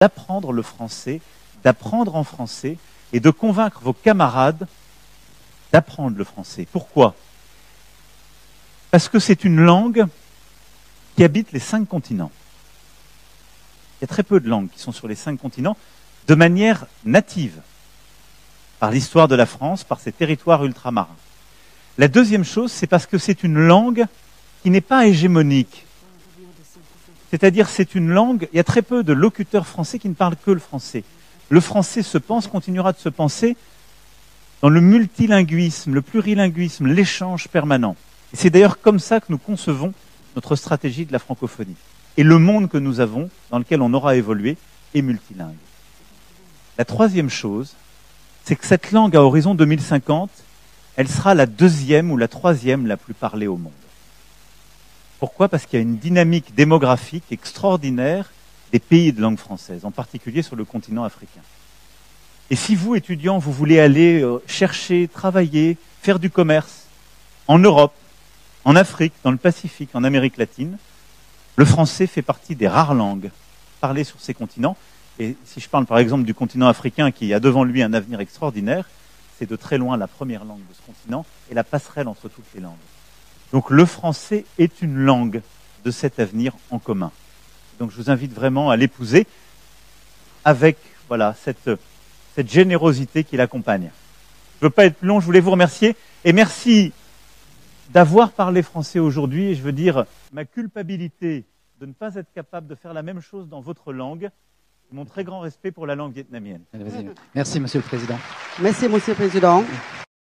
d'apprendre le français, d'apprendre en français et de convaincre vos camarades d'apprendre le français. Pourquoi? Parce que c'est une langue qui habite les 5 continents. Il y a très peu de langues qui sont sur les 5 continents de manière native, par l'histoire de la France, par ses territoires ultramarins. La deuxième chose, c'est parce que c'est une langue qui n'est pas hégémonique. C'est-à-dire, c'est une langue, il y a très peu de locuteurs français qui ne parlent que le français. Le français se pense, continuera de se penser dans le multilinguisme, le plurilinguisme, l'échange permanent. Et c'est d'ailleurs comme ça que nous concevons notre stratégie de la francophonie. Et le monde que nous avons, dans lequel on aura évolué, est multilingue. La troisième chose, c'est que cette langue à horizon 2050, elle sera la 2e ou la 3e la plus parlée au monde. Pourquoi? Parce qu'il y a une dynamique démographique extraordinaire des pays de langue française, en particulier sur le continent africain. Et si vous, étudiants, vous voulez aller chercher, travailler, faire du commerce en Europe, en Afrique, dans le Pacifique, en Amérique latine, le français fait partie des rares langues parlées sur ces continents. Et si je parle par exemple du continent africain qui a devant lui un avenir extraordinaire, c'est de très loin la première langue de ce continent et la passerelle entre toutes les langues. Donc le français est une langue de cet avenir en commun. Donc je vous invite vraiment à l'épouser avec voilà, cette générosité qui l'accompagne. Je ne veux pas être plus long, je voulais vous remercier et merci d'avoir parlé français aujourd'hui. Et je veux dire ma culpabilité de ne pas être capable de faire la même chose dans votre langue. Mon très grand respect pour la langue vietnamienne. Merci, Monsieur le Président. Merci, Monsieur le Président.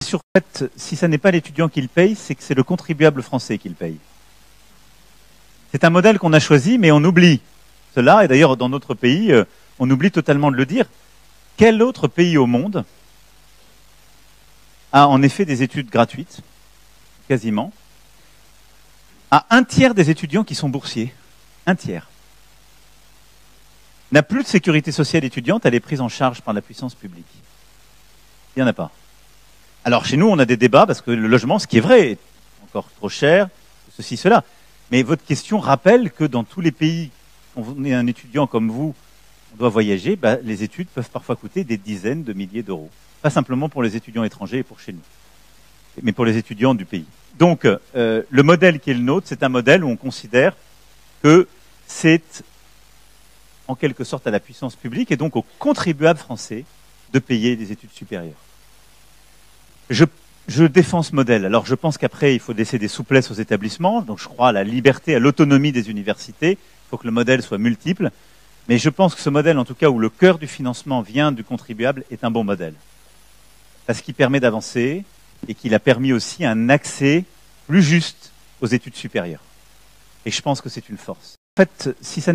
Sur fait, si ce n'est pas l'étudiant qui le paye, c'est que c'est le contribuable français qui le paye. C'est un modèle qu'on a choisi, mais on oublie cela. Et d'ailleurs, dans notre pays, on oublie totalement de le dire. Quel autre pays au monde a en effet des études gratuites, quasiment, a 1/3 des étudiants qui sont boursiers? 1/3. N'a plus de sécurité sociale étudiante, elle est prise en charge par la puissance publique. Il n'y en a pas. Alors chez nous, on a des débats parce que le logement, ce qui est vrai, est encore trop cher, ceci, cela. Mais votre question rappelle que dans tous les pays, quand on est un étudiant comme vous, on doit voyager, les études peuvent parfois coûter des dizaines de milliers d'euros. Pas simplement pour les étudiants étrangers et pour chez nous, mais pour les étudiants du pays. Donc le modèle qui est le nôtre, c'est un modèle où on considère que c'est en quelque sorte à la puissance publique et donc aux contribuables français de payer des études supérieures. Je défends ce modèle. Alors je pense qu'après, il faut laisser des souplesses aux établissements. Donc je crois à la liberté, à l'autonomie des universités. Il faut que le modèle soit multiple. Mais je pense que ce modèle, en tout cas, où le cœur du financement vient du contribuable, est un bon modèle. Parce qu'il permet d'avancer et qu'il a permis aussi un accès plus juste aux études supérieures. Et je pense que c'est une force. En fait, si ça